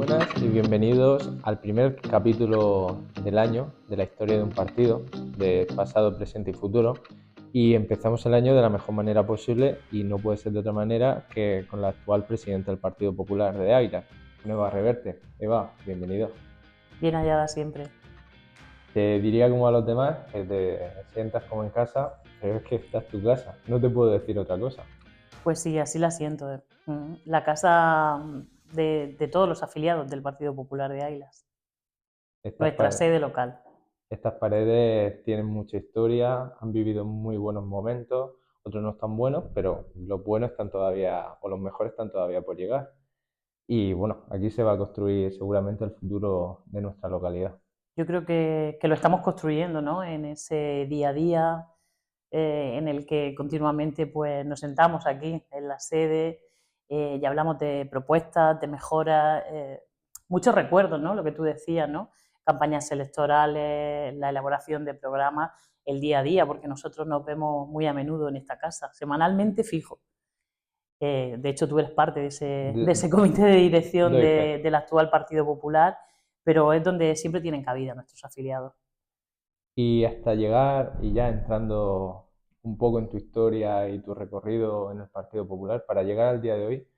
buenas y bienvenidos al primer capítulo del año de la historia de un partido, de pasado, presente y futuro. Y empezamos el año de la mejor manera posible y no puede ser de otra manera que con la actual presidenta del Partido Popular de Águilas, Eva Reverte. Eva, bienvenido. Bien hallada siempre. Te diría como a los demás que te sientas como en casa, pero es que esta es tu casa, no te puedo decir otra cosa. Pues sí, así la siento. La casa de todos los afiliados del Partido Popular de Águilas. Estas, Nuestra pa- sede local. Estas paredes tienen mucha historia, han vivido muy buenos momentos, otros no están buenos, pero los buenos están todavía, o los mejores están todavía por llegar. Y bueno, aquí se va a construir seguramente el futuro de nuestra localidad. Yo creo que lo estamos construyendo, ¿no? En ese día a día en el que continuamente pues, nos sentamos aquí en la sede y hablamos de propuestas, de mejoras, muchos recuerdos, ¿no? Lo que tú decías, ¿no? Campañas electorales, la elaboración de programas, el día a día, porque nosotros nos vemos muy a menudo en esta casa, semanalmente fijo. De hecho, tú eres parte de ese comité de dirección Doy fe. del actual Partido Popular, pero es donde siempre tienen cabida nuestros afiliados. Y hasta llegar, y ya entrando un poco en tu historia y tu recorrido en el Partido Popular, para llegar al día de hoy,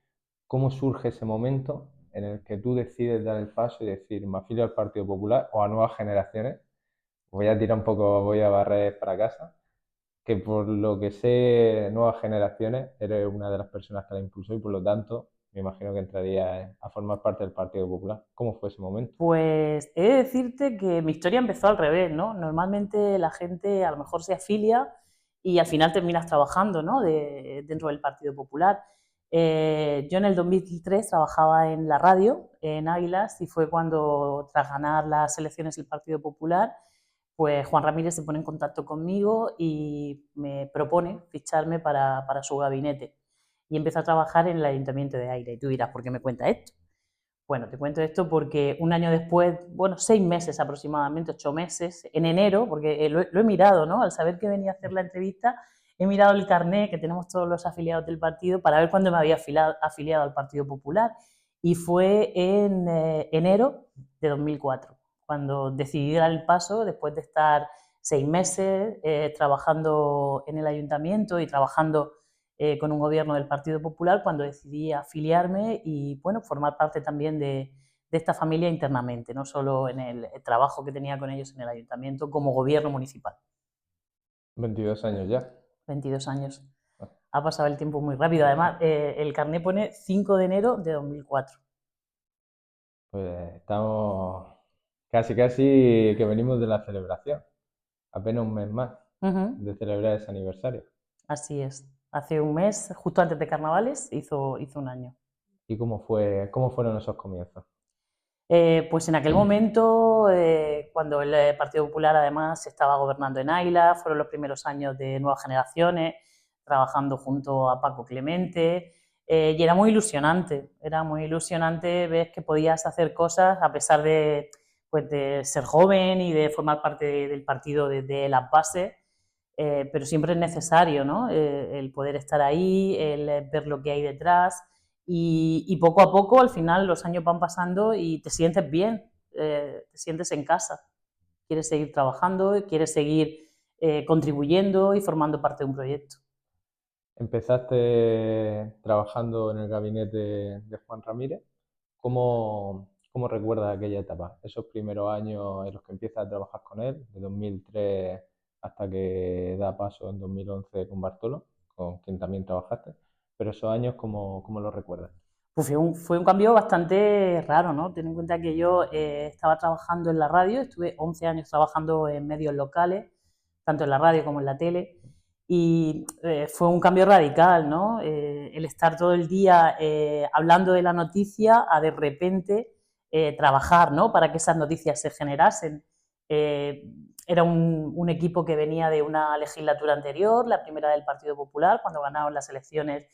¿cómo surge ese momento en el que tú decides dar el paso y decir, me afilio al Partido Popular o a nuevas generaciones? Voy a tirar un poco, voy a barrer para casa, que por lo que sé, nuevas generaciones, eres una de las personas que la impulsó y por lo tanto me imagino que entraría a formar parte del Partido Popular. ¿Cómo fue ese momento? Pues he de decirte que mi historia empezó al revés, ¿no? Normalmente la gente a lo mejor se afilia y al final terminas trabajando, ¿no? Dentro del Partido Popular. Yo en el 2003 trabajaba en la radio, en Águilas, y fue cuando, tras ganar las elecciones del Partido Popular, pues Juan Ramírez se pone en contacto conmigo y me propone ficharme para su gabinete. Y empecé a trabajar en el Ayuntamiento de Águilas. Y tú dirás, ¿por qué me cuenta esto? Bueno, te cuento esto porque un año después, bueno, 6 meses aproximadamente, 8 meses, en enero, porque lo he mirado, ¿no? Al saber que venía a hacer la entrevista, he mirado el carnet que tenemos todos los afiliados del partido para ver cuándo me había afiliado al Partido Popular. Y fue en enero de 2004, cuando decidí dar el paso después de estar 6 meses trabajando en el ayuntamiento y trabajando con un gobierno del Partido Popular cuando decidí afiliarme y bueno, formar parte también de esta familia internamente, no solo en el trabajo que tenía con ellos en el ayuntamiento como gobierno municipal. 22 años ya. 22 años. Ha pasado el tiempo muy rápido. Además, el carnet pone 5 de enero de 2004. Pues estamos casi que venimos de la celebración. Apenas un mes más Uh -huh. de celebrar ese aniversario. Así es. Hace un mes, justo antes de Carnavales, hizo un año. ¿Y cómo fueron esos comienzos? Pues en aquel momento, cuando el Partido Popular además estaba gobernando en Águila, fueron los primeros años de Nuevas Generaciones, trabajando junto a Paco Clemente, y era muy ilusionante ver que podías hacer cosas a pesar pues, de ser joven y de formar parte del partido desde las bases, pero siempre es necesario, ¿no? El poder estar ahí, el ver lo que hay detrás y poco a poco al final los años van pasando y te sientes bien, te sientes en casa, quieres seguir trabajando, quieres seguir contribuyendo y formando parte de un proyecto. Empezaste trabajando en el gabinete de Juan Ramírez. ¿Cómo recuerdas aquella etapa? Esos primeros años en los que empiezas a trabajar con él, de 2003 hasta que da paso en 2011 con Bartolo, con quien también trabajaste. Pero esos años, ¿cómo los recuerdas? Pues fue un cambio bastante raro, ¿no? Ten en cuenta que yo estaba trabajando en la radio, estuve 11 años trabajando en medios locales, tanto en la radio como en la tele, y fue un cambio radical, ¿no? El estar todo el día hablando de la noticia a de repente trabajar, ¿no? Para que esas noticias se generasen. Eh, Era un equipo que venía de una legislatura anterior, la primera del Partido Popular, cuando ganaron las elecciones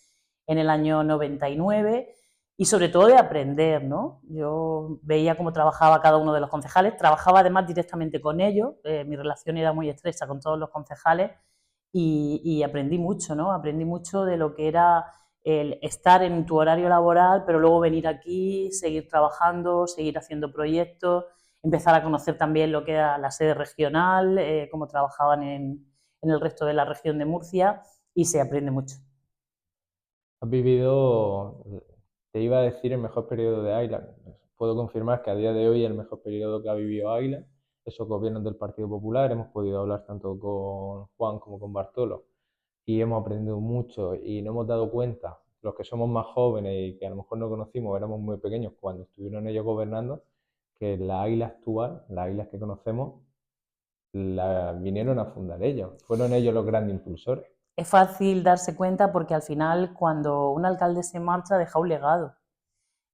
en el año 99, y sobre todo de aprender, ¿no? Yo veía cómo trabajaba cada uno de los concejales, trabajaba además directamente con ellos, mi relación era muy estrecha con todos los concejales y aprendí mucho, ¿no? Aprendí mucho de lo que era el estar en tu horario laboral, pero luego venir aquí, seguir trabajando, seguir haciendo proyectos, empezar a conocer también lo que era la sede regional, cómo trabajaban en el resto de la región de Murcia, y se aprende mucho. Has vivido, te iba a decir el mejor periodo de Águila. Puedo confirmar que a día de hoy es el mejor periodo que ha vivido Águila. Esos gobiernos del Partido Popular, hemos podido hablar tanto con Juan como con Bartolo y hemos aprendido mucho y nos hemos dado cuenta, los que somos más jóvenes y que a lo mejor no conocimos, éramos muy pequeños cuando estuvieron ellos gobernando, que la Águila actual, las águilas que conocemos, la vinieron a fundar ellos. Fueron ellos los grandes impulsores. Es fácil darse cuenta porque al final cuando un alcalde se marcha deja un legado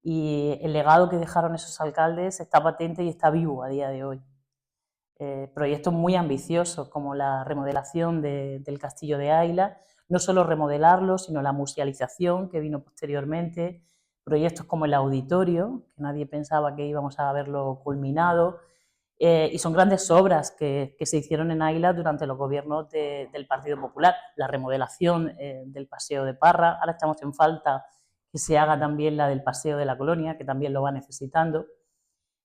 y el legado que dejaron esos alcaldes está patente y está vivo a día de hoy. Proyectos muy ambiciosos como la remodelación del Castillo de Águila, no solo remodelarlo, sino la musealización que vino posteriormente, proyectos como el auditorio, que nadie pensaba que íbamos a verlo culminado, y son grandes obras que se hicieron en Águila durante los gobiernos del Partido Popular, la remodelación del Paseo de Parra, ahora estamos en falta que se haga también la del Paseo de la Colonia, que también lo va necesitando.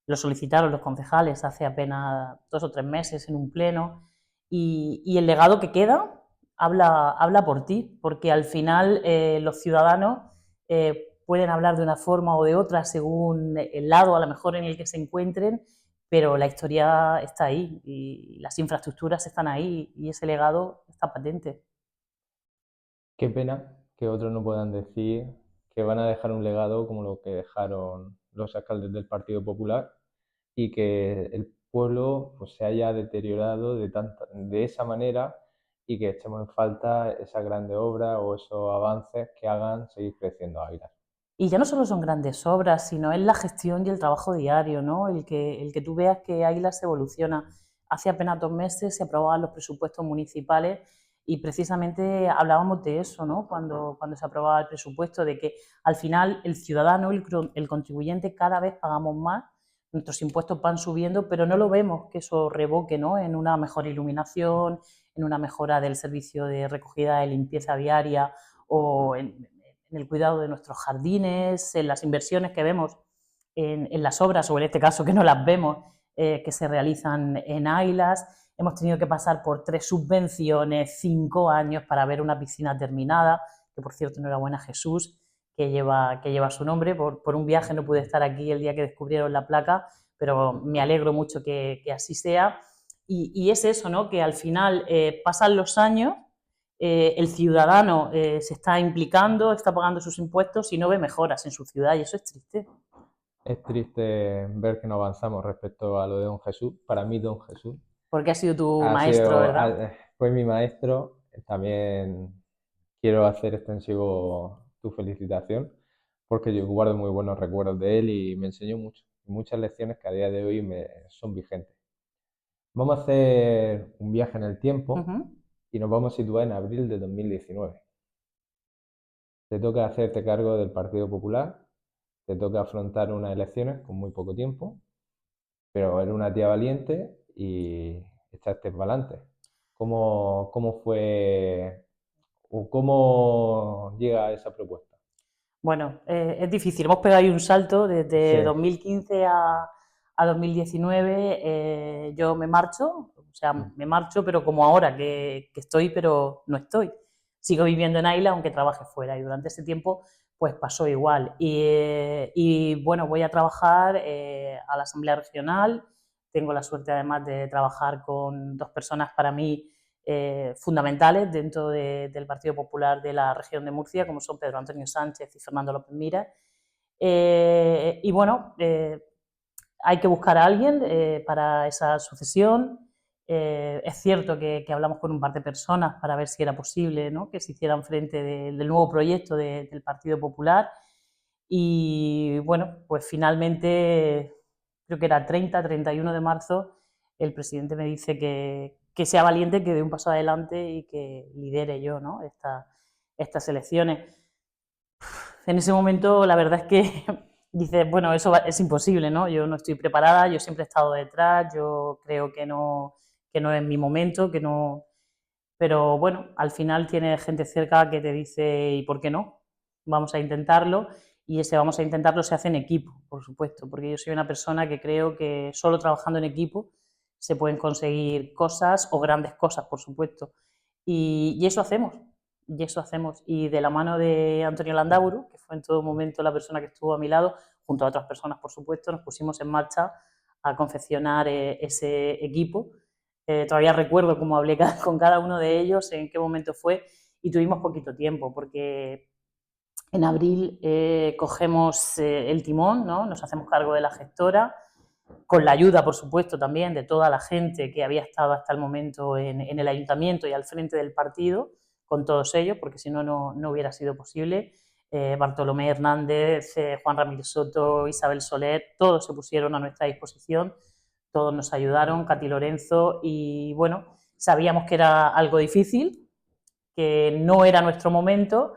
Lo solicitaron los concejales hace apenas 2 o 3 meses en un pleno y el legado que queda habla por ti, porque al final los ciudadanos pueden hablar de una forma o de otra según el lado a lo mejor en el que se encuentren, pero la historia está ahí y las infraestructuras están ahí y ese legado está patente. Qué pena que otros no puedan decir que van a dejar un legado como lo que dejaron los alcaldes del Partido Popular y que el pueblo pues, se haya deteriorado de esa manera y que echemos en falta esas grandes obras o esos avances que hagan seguir creciendo Águila. Y ya no solo son grandes obras, sino es la gestión y el trabajo diario, ¿no? El que tú veas que Águilas evoluciona. Hace apenas 2 meses se aprobaban los presupuestos municipales y precisamente hablábamos de eso, ¿no? Cuando se aprobaba el presupuesto, de que al final el ciudadano, el contribuyente, cada vez pagamos más, nuestros impuestos van subiendo, pero no lo vemos que eso revoque, ¿no? En una mejor iluminación, en una mejora del servicio de recogida y limpieza viaria o en el cuidado de nuestros jardines, en las inversiones que vemos en las obras, o en este caso que no las vemos, que se realizan en Águilas. Hemos tenido que pasar por 3 subvenciones, 5 años para ver una piscina terminada, que por cierto enhorabuena a Jesús, que lleva su nombre. Por un viaje no pude estar aquí el día que descubrieron la placa, pero me alegro mucho que así sea. Y es eso, ¿no? Que al final pasan los años, el ciudadano se está implicando, está pagando sus impuestos y no ve mejoras en su ciudad y eso es triste. Es triste ver que no avanzamos respecto a lo de Don Jesús. Para mí, Don Jesús Porque ha sido tu maestro, ¿verdad? fue mi maestro. También quiero hacer extensivo tu felicitación porque yo guardo muy buenos recuerdos de él y me enseñó mucho, muchas lecciones que a día de hoy me son vigentes. Vamos a hacer un viaje en el Uh tiempo -huh. y nos vamos a situar en abril de 2019. Te toca hacerte cargo del Partido Popular, te toca afrontar unas elecciones con muy poco tiempo, pero eres una tía valiente y echaste para adelante. ¿Cómo fue o cómo llega a esa propuesta? Bueno, es difícil. Hemos pegado ahí un salto Sí. desde 2015 a 2019. Yo me marcho, o sea, Mm. me marcho, pero como ahora que estoy, pero no estoy. Sigo viviendo en Aila, aunque trabaje fuera. Y durante ese tiempo, pues pasó igual. Y bueno, voy a trabajar a la Asamblea Regional. Tengo la suerte, además, de trabajar con 2 personas para mí fundamentales dentro del Partido Popular de la región de Murcia, como son Pedro Antonio Sánchez y Fernando López Mira. Y bueno, hay que buscar a alguien para esa sucesión. Es cierto que hablamos con un par de personas para ver si era posible, ¿no?, que se hicieran frente del nuevo proyecto del Partido Popular. Y bueno, pues finalmente, creo que era 30-31 de marzo, el presidente me dice que sea valiente, que dé un paso adelante y que lidere yo, ¿no?, estas elecciones. En ese momento, la verdad es que dices, bueno, eso es imposible, ¿no? Yo no estoy preparada, yo siempre he estado detrás, yo creo que no es mi momento, que no. Pero bueno, al final tienes gente cerca que te dice, ¿y por qué no? vamos a intentarlo, y ese vamos a intentarlo se hace en equipo, por supuesto, porque yo soy una persona que creo que solo trabajando en equipo se pueden conseguir cosas o grandes cosas, por supuesto. Y eso hacemos, y eso hacemos. Y de la mano de Antonio Landaburu, que fue en todo momento la persona que estuvo a mi lado, junto a otras personas, por supuesto, nos pusimos en marcha a confeccionar ese equipo. Todavía recuerdo cómo hablé con cada uno de ellos, en qué momento fue, y tuvimos poquito tiempo, porque en abril cogemos el timón, ¿no? Nos hacemos cargo de la gestora, con la ayuda, por supuesto, también de toda la gente que había estado hasta el momento en el ayuntamiento y al frente del partido, con todos ellos, porque si no, no hubiera sido posible. Bartolomé Hernández, Juan Ramírez Soto, Isabel Soler, todos se pusieron a nuestra disposición, todos nos ayudaron, Cati Lorenzo, y bueno, sabíamos que era algo difícil, que no era nuestro momento,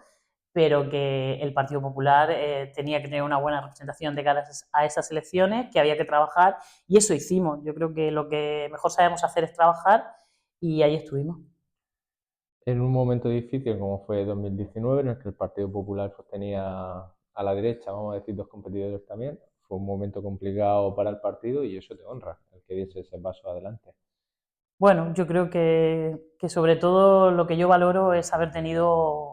pero que el Partido Popular tenía que tener una buena representación de cara a esas elecciones, que había que trabajar, y eso hicimos. Yo creo que lo que mejor sabemos hacer es trabajar, y ahí estuvimos. En un momento difícil como fue 2019, en el que el Partido Popular pues, tenía a la derecha, vamos a decir, dos competidores también, fue un momento complicado para el partido y eso te honra, el que diese ese paso adelante. Bueno, yo creo que sobre todo lo que yo valoro es haber tenido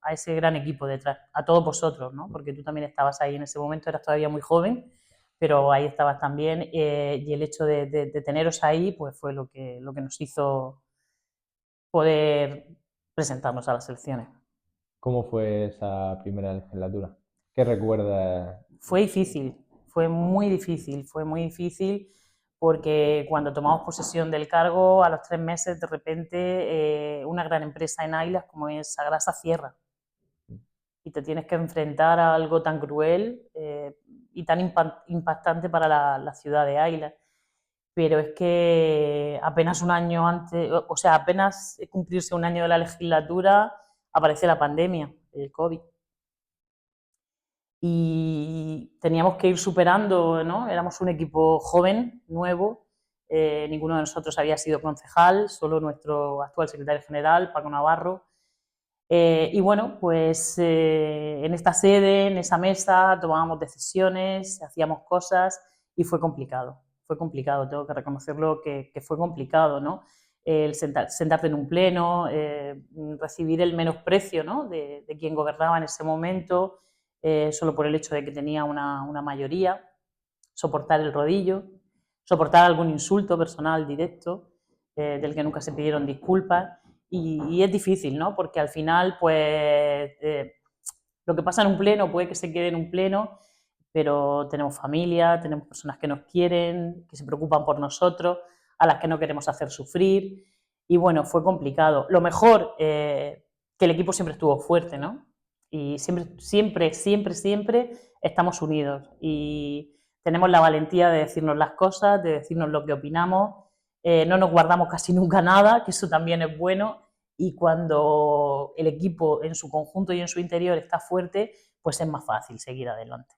a ese gran equipo detrás, a todos vosotros, ¿no? Porque tú también estabas ahí en ese momento, eras todavía muy joven, pero ahí estabas también, y el hecho de teneros ahí pues fue lo que nos hizo poder presentarnos a las elecciones. ¿Cómo fue esa primera legislatura? ¿Qué recuerdas? Fue difícil, fue muy difícil porque cuando tomamos posesión del cargo, a los 3 meses, de repente, una gran empresa en Ailas como es Sagrasa cierra y te tienes que enfrentar a algo tan cruel y tan impactante para la ciudad de Ailas. Pero es que apenas un año antes, o sea, apenas cumplirse un año de la legislatura, aparece la pandemia, el COVID. Y teníamos que ir superando, ¿no? Éramos un equipo joven, nuevo, ninguno de nosotros había sido concejal, solo nuestro actual secretario general, Paco Navarro. Y bueno, pues en esta sede, en esa mesa, tomábamos decisiones, hacíamos cosas y fue complicado, tengo que reconocerlo que fue complicado, ¿no? El sentarte en un pleno, recibir el menosprecio, ¿no? de quien gobernaba en ese momento, solo por el hecho de que tenía una mayoría, soportar el rodillo, soportar algún insulto personal directo, del que nunca se pidieron disculpas, y es difícil, ¿no? Porque al final, pues, lo que pasa en un pleno puede que se quede en un pleno, pero tenemos familia, tenemos personas que nos quieren, que se preocupan por nosotros, a las que no queremos hacer sufrir, y bueno, fue complicado. Lo mejor, que el equipo siempre estuvo fuerte, ¿no? Y siempre estamos unidos y tenemos la valentía de decirnos las cosas, de decirnos lo que opinamos, no nos guardamos casi nunca nada, que eso también es bueno, y cuando el equipo en su conjunto y en su interior está fuerte, pues es más fácil seguir adelante.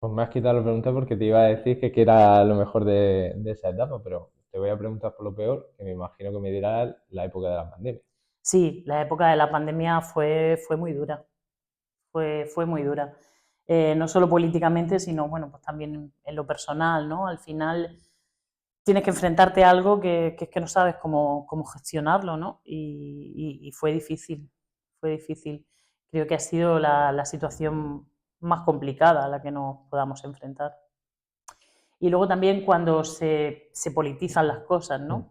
Pues me has quitado la pregunta porque te iba a decir que qué era lo mejor de esa etapa, pero te voy a preguntar por lo peor, que me imagino que me dirás la época de la pandemia. Sí, la época de la pandemia fue muy dura, fue muy dura. No solo políticamente, sino bueno, pues también en lo personal, ¿no? Al final tienes que enfrentarte a algo que es que no sabes cómo gestionarlo, ¿no? Y fue difícil, fue difícil. Creo que ha sido la situación más complicada a la que nos podamos enfrentar. Y luego también cuando se politizan las cosas, Mm. ¿no?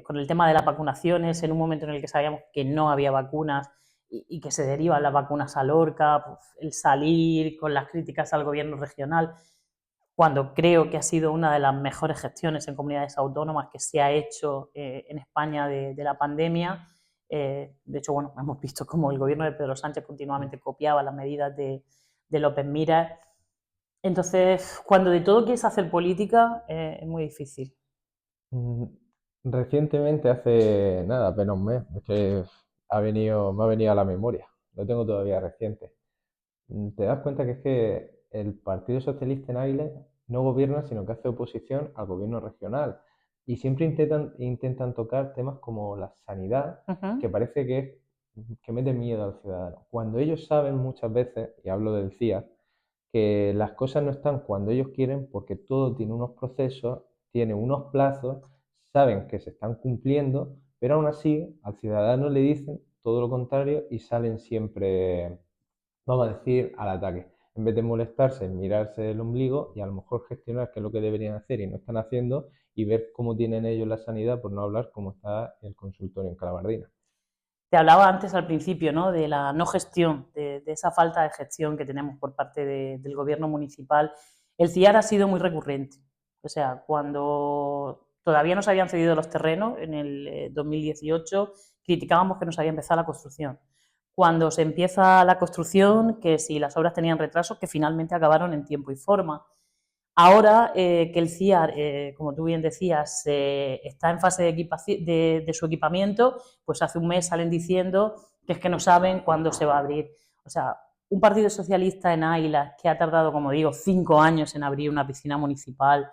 Con el tema de las vacunaciones, en un momento en el que sabíamos que no había vacunas y que se derivan las vacunas a Lorca, pues, el salir con las críticas al gobierno regional, cuando creo que ha sido una de las mejores gestiones en comunidades autónomas que se ha hecho en España de la pandemia. De hecho, bueno, hemos visto cómo el gobierno de Pedro Sánchez continuamente copiaba las medidas de López Miras. Entonces, cuando de todo quieres hacer política, es muy difícil. Mm, Recientemente, hace nada, apenas un mes, es que me ha venido a la memoria, lo tengo todavía reciente. Te das cuenta que es que el Partido Socialista en Águilas no gobierna, sino que hace oposición al gobierno regional. Y siempre intentan tocar temas como la sanidad, Ujú. que parece que es que mete miedo al ciudadano. Cuando ellos saben muchas veces, y hablo del CIA, que las cosas no están cuando ellos quieren porque todo tiene unos procesos, tiene unos plazos, saben que se están cumpliendo, pero aún así al ciudadano le dicen todo lo contrario y salen siempre, vamos a decir, al ataque. En vez de molestarse, en mirarse el ombligo y a lo mejor gestionar qué es lo que deberían hacer y no están haciendo y ver cómo tienen ellos la sanidad, por no hablar cómo está el consultorio en Calabardina. Te hablaba antes al principio, ¿no?, de la no gestión, de esa falta de gestión que tenemos por parte del gobierno municipal. El CIAR ha sido muy recurrente. O sea, cuando todavía nos habían cedido los terrenos, en el 2018, criticábamos que no se había empezado la construcción. Cuando se empieza la construcción, que si las obras tenían retrasos, que finalmente acabaron en tiempo y forma. Ahora que el CIAR, como tú bien decías, está en fase de su equipamiento, pues hace un mes salen diciendo que es que no saben cuándo se va a abrir. O sea, un partido socialista en Águilas que ha tardado, como digo, 5 años en abrir una piscina municipal,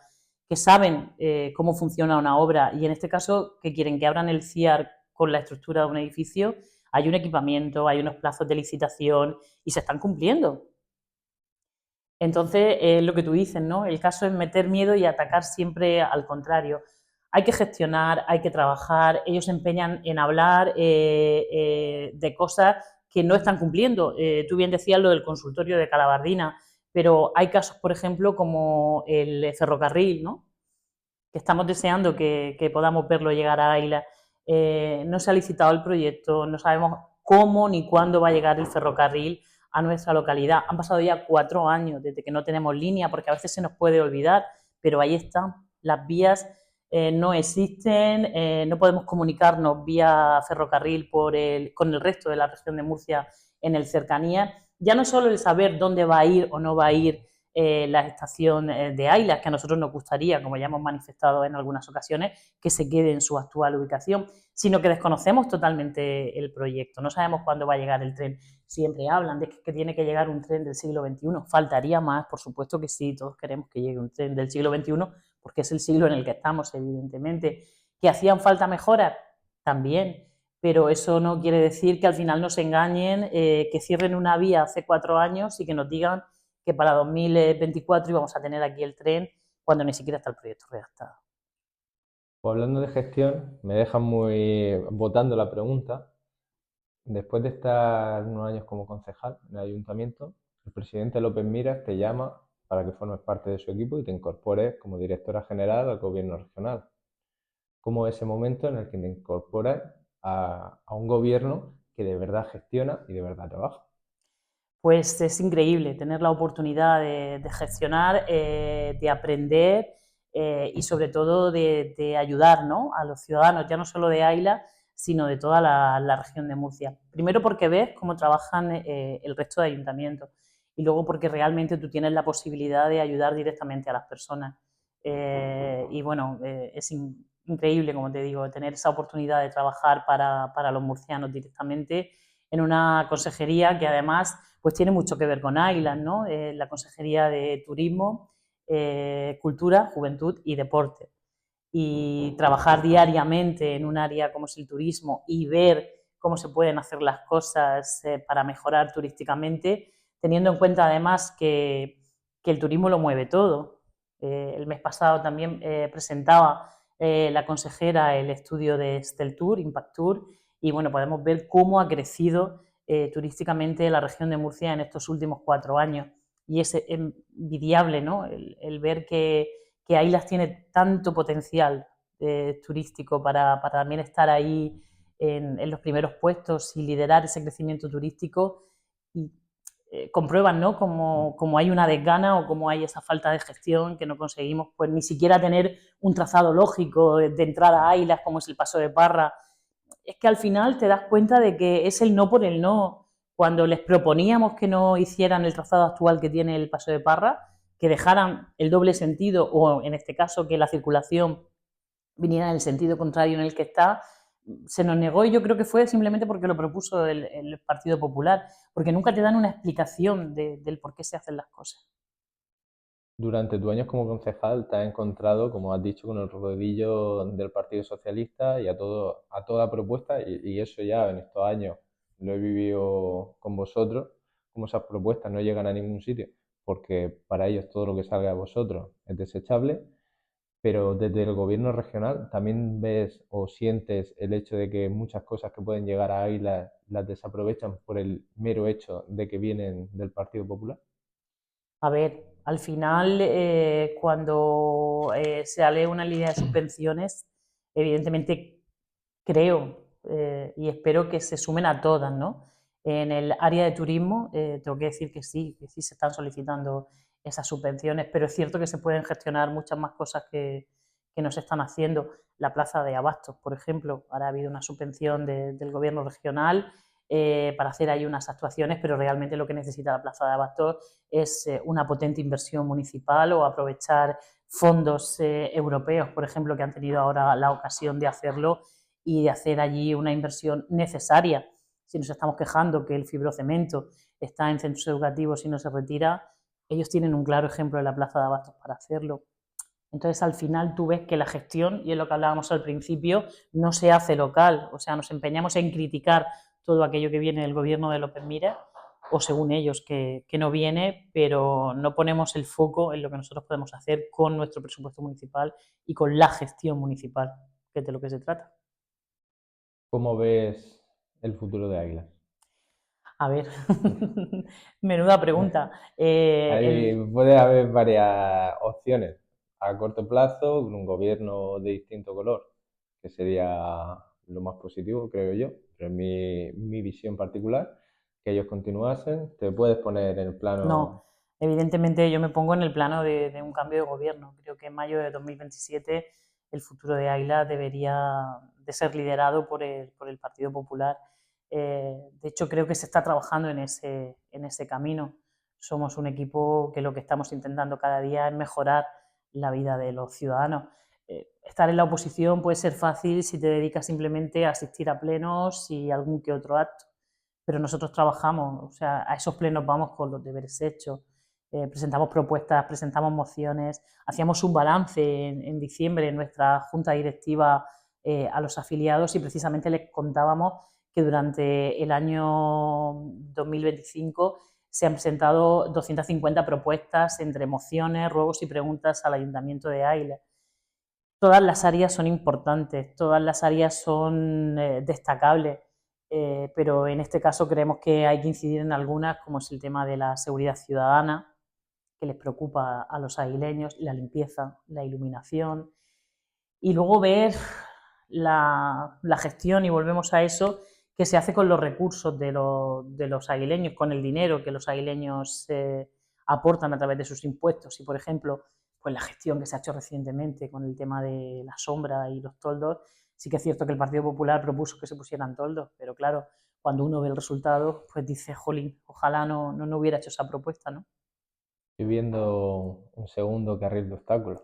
que saben cómo funciona una obra y en este caso que quieren que abran el CIAR con la estructura de un edificio, hay un equipamiento, hay unos plazos de licitación y se están cumpliendo. Entonces, lo que tú dices, ¿no? El caso es meter miedo y atacar siempre al contrario. Hay que gestionar, hay que trabajar, ellos se empeñan en hablar de cosas que no están cumpliendo. Tú bien decías lo del consultorio de Calabardina, pero hay casos, por ejemplo, como el ferrocarril, ¿no?, que estamos deseando que podamos verlo llegar a Águila. No se ha licitado el proyecto, no sabemos cómo ni cuándo va a llegar el ferrocarril a nuestra localidad. Han pasado ya 4 años desde que no tenemos línea, porque a veces se nos puede olvidar, pero ahí están. Las vías no existen, no podemos comunicarnos vía ferrocarril con el resto de la región de Murcia en el cercanía. Ya no solo el saber dónde va a ir o no va a ir la estación de Ailas, que a nosotros nos gustaría, como ya hemos manifestado en algunas ocasiones, que se quede en su actual ubicación, sino que desconocemos totalmente el proyecto, no sabemos cuándo va a llegar el tren. Siempre hablan de que tiene que llegar un tren del siglo XXI, faltaría más, por supuesto que sí, todos queremos que llegue un tren del siglo XXI, porque es el siglo en el que estamos, evidentemente. ¿Que hacían falta mejoras? También, pero eso no quiere decir que al final nos engañen, que cierren una vía hace 4 años y que nos digan que para 2024 íbamos a tener aquí el tren cuando ni siquiera está el proyecto redactado. Pues hablando de gestión, me dejan muy botando la pregunta. Después de estar unos años como concejal en el ayuntamiento, el presidente López Miras te llama para que formes parte de su equipo y te incorpores como directora general al gobierno regional. ¿Cómo es ese momento en el que te incorporas a un gobierno que de verdad gestiona y de verdad trabaja? Pues es increíble tener la oportunidad de gestionar, de aprender y sobre todo de ayudar, ¿no?, a los ciudadanos, ya no solo de Aila, sino de toda la región de Murcia. Primero porque ves cómo trabajan el resto de ayuntamientos y luego porque realmente tú tienes la posibilidad de ayudar directamente a las personas. Y bueno, es increíble, como te digo, tener esa oportunidad de trabajar para los murcianos directamente en una consejería que además pues tiene mucho que ver con Island, ¿no? La Consejería de Turismo, Cultura, Juventud y Deporte. Y trabajar diariamente en un área como es el turismo y ver cómo se pueden hacer las cosas para mejorar turísticamente, teniendo en cuenta además que el turismo lo mueve todo. El mes pasado también presentaba la consejera el estudio de Esteltour, Impact Tour, y bueno, podemos ver cómo ha crecido turísticamente la región de Murcia en estos últimos 4 años. Y es envidiable, ¿no?, el ver que Ailas tiene tanto potencial turístico para también estar ahí en los primeros puestos y liderar ese crecimiento turístico. Y comprueban, ¿no?, como hay una desgana o como hay esa falta de gestión que no conseguimos pues ni siquiera tener un trazado lógico de entrada a Ailas como es el Paso de Parra. Es que al final te das cuenta de que es el no por el no. Cuando les proponíamos que no hicieran el trazado actual que tiene el Paso de Parra, que dejaran el doble sentido o en este caso que la circulación viniera en el sentido contrario en el que está, se nos negó y yo creo que fue simplemente porque lo propuso el Partido Popular, porque nunca te dan una explicación del por qué se hacen las cosas. Durante tus años como concejal te has encontrado, como has dicho, con el rodillo del Partido Socialista y a toda propuesta, y eso ya en estos años lo he vivido con vosotros, como esas propuestas no llegan a ningún sitio, porque para ellos todo lo que salga de vosotros es desechable, pero desde el gobierno regional también ves o sientes el hecho de que muchas cosas que pueden llegar a Águila las desaprovechan por el mero hecho de que vienen del Partido Popular. A ver, al final, cuando se sale una línea de subvenciones, evidentemente creo y espero que se sumen a todas, ¿no? En el área de turismo, tengo que sí se están solicitando esas subvenciones, pero es cierto que se pueden gestionar muchas más cosas que no se están haciendo. La plaza de Abastos, por ejemplo, ahora ha habido una subvención del gobierno regional para hacer ahí unas actuaciones, pero realmente lo que necesita la plaza de Abastos es una potente inversión municipal o aprovechar fondos europeos, por ejemplo, que han tenido ahora la ocasión de hacerlo y de hacer allí una inversión necesaria. Si nos estamos quejando que el fibrocemento está en centros educativos y no se retira, ellos tienen un claro ejemplo en la plaza de Abastos para hacerlo. Entonces, al final tú ves que la gestión, y es lo que hablábamos al principio, no se hace local. O sea, nos empeñamos en criticar todo aquello que viene del gobierno de López Miras, o según ellos, que no viene, pero no ponemos el foco en lo que nosotros podemos hacer con nuestro presupuesto municipal y con la gestión municipal, que es de lo que se trata. ¿Cómo ves el futuro de Águila? A ver, menuda pregunta. Ahí puede haber varias opciones. A corto plazo, un gobierno de distinto color, que sería lo más positivo, creo yo, pero es mi visión particular, que ellos continuasen. Te puedes poner en el No, plano. evidentemente yo me pongo en el plano de un cambio de gobierno. Creo que en mayo de 2027 el futuro de Ayla debería de ser liderado por el Partido Popular. De hecho, creo que se está trabajando en ese camino. Somos un equipo que lo que estamos intentando cada día es mejorar la vida de los ciudadanos. Estar en la oposición puede ser fácil si te dedicas simplemente a asistir a plenos y algún que otro acto, pero nosotros trabajamos, o sea, a esos plenos vamos con los deberes hechos, presentamos propuestas, presentamos mociones, hacíamos un balance en diciembre en nuestra junta directiva a los afiliados y precisamente les contábamos que durante el año 2025 se han presentado 250 propuestas entre mociones, ruegos y preguntas al Ayuntamiento de Águila. Todas las áreas son importantes, todas las áreas son destacables, pero en este caso creemos que hay que incidir en algunas, como es el tema de la seguridad ciudadana, que les preocupa a los aguileños, la limpieza, la iluminación, y luego ver la gestión, y volvemos a eso, que se hace con los recursos de los aguileños, con el dinero que los aguileños aportan a través de sus impuestos. Y, por ejemplo, pues la gestión que se ha hecho recientemente con el tema de la sombra y los toldos, sí que es cierto que el Partido Popular propuso que se pusieran toldos, pero claro, cuando uno ve el resultado, pues dice, jolín, ojalá no hubiera hecho esa propuesta, ¿no? Estoy viendo un segundo carril de obstáculos.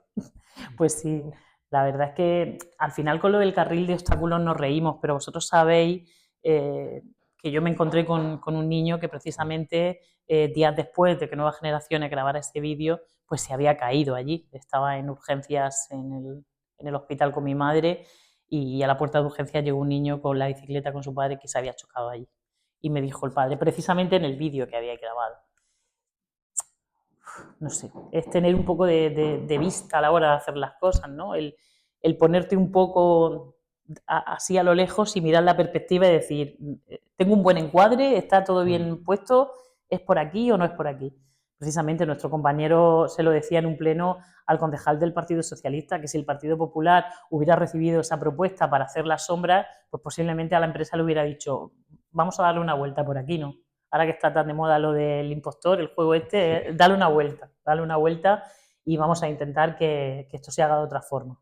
Pues sí, la verdad es que al final con lo del carril de obstáculos nos reímos, pero vosotros sabéis que yo me encontré con un niño que precisamente días después de que Nuevas Generaciones grabara ese vídeo, pues se había caído allí. Estaba en urgencias en el hospital con mi madre y a la puerta de urgencias llegó un niño con la bicicleta con su padre que se había chocado allí. Y me dijo el padre, precisamente en el vídeo que había grabado, no sé, es tener un poco de vista a la hora de hacer las cosas, ¿no? El ponerte un poco así a lo lejos y mirar la perspectiva y decir, tengo un buen encuadre, está todo Mm. bien puesto, ¿es por aquí o no es por aquí? Precisamente nuestro compañero se lo decía en un pleno al concejal del Partido Socialista, que si el Partido Popular hubiera recibido esa propuesta para hacer las sombras, pues posiblemente a la empresa le hubiera dicho, vamos a darle una vuelta por aquí, ¿no? Ahora que está tan de moda lo del impostor, el juego este, Sí. dale una vuelta y vamos a intentar que esto se haga de otra forma.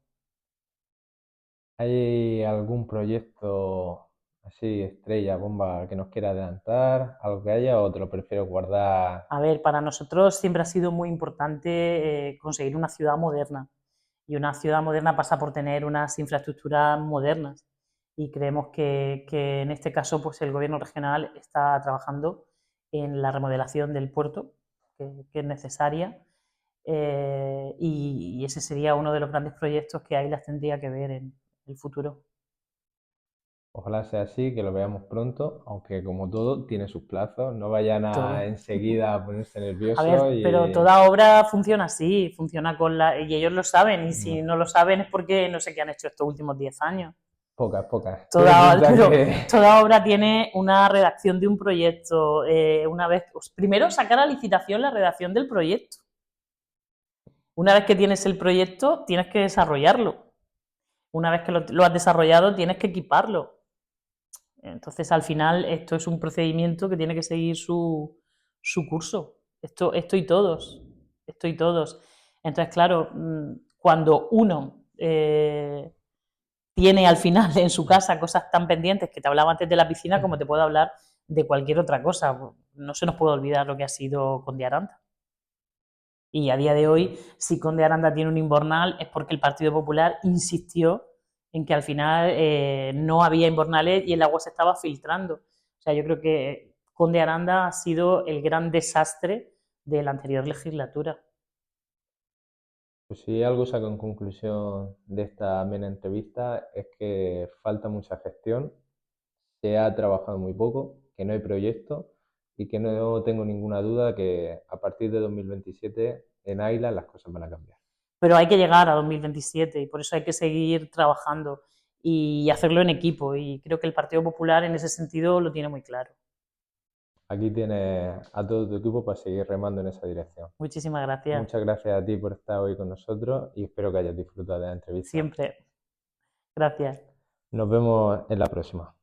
¿Hay algún proyecto así, estrella, bomba, que nos quiera adelantar? ¿Algo que haya o te lo prefiero guardar? A ver, para nosotros siempre ha sido muy importante conseguir una ciudad moderna. Y una ciudad moderna pasa por tener unas infraestructuras modernas. Y creemos que en este caso pues el gobierno regional está trabajando en la remodelación del puerto, que es necesaria. Y ese sería uno de los grandes proyectos que Ailas tendría que ver en el futuro. Ojalá sea así, que lo veamos pronto, aunque como todo tiene sus plazos, no vayan a Todo. enseguida a ponerse A nerviosos ver, pero y toda obra funciona así, funciona con la... Y ellos lo saben, y si no, no lo saben es porque no sé qué han hecho estos últimos 10 años. pocas, pocas. Tiene Toda, pinta pero que toda obra tiene una redacción de un proyecto. Una vez, primero sacar a licitación la redacción del proyecto. Una vez que tienes el proyecto, tienes que desarrollarlo. Una vez que lo has desarrollado, tienes que equiparlo. Entonces, al final, esto es un procedimiento que tiene que seguir su curso. Esto y todos. Esto y todos. Entonces, claro, cuando uno tiene al final en su casa cosas tan pendientes que te hablaba antes de la piscina como te puedo hablar de cualquier otra cosa. No se nos puede olvidar lo que ha sido Conde Aranda. Y a día de hoy, si Conde Aranda tiene un invernal es porque el Partido Popular insistió en que al final no había invernales y el agua se estaba filtrando. O sea, yo creo que Conde Aranda ha sido el gran desastre de la anterior legislatura. pues si algo saco en conclusión de esta amena entrevista es que falta mucha gestión, se ha trabajado muy poco, que no hay proyecto y que no tengo ninguna duda que a partir de 2027 en Aila las cosas van a cambiar. Pero hay que llegar a 2027 y por eso hay que seguir trabajando y hacerlo en equipo. Y creo que el Partido Popular en ese sentido lo tiene muy claro. Aquí tienes a todo tu equipo para seguir remando en esa dirección. Muchísimas gracias. Muchas gracias a ti por estar hoy con nosotros y espero que hayas disfrutado de la entrevista. Siempre. Gracias. Nos vemos en la próxima.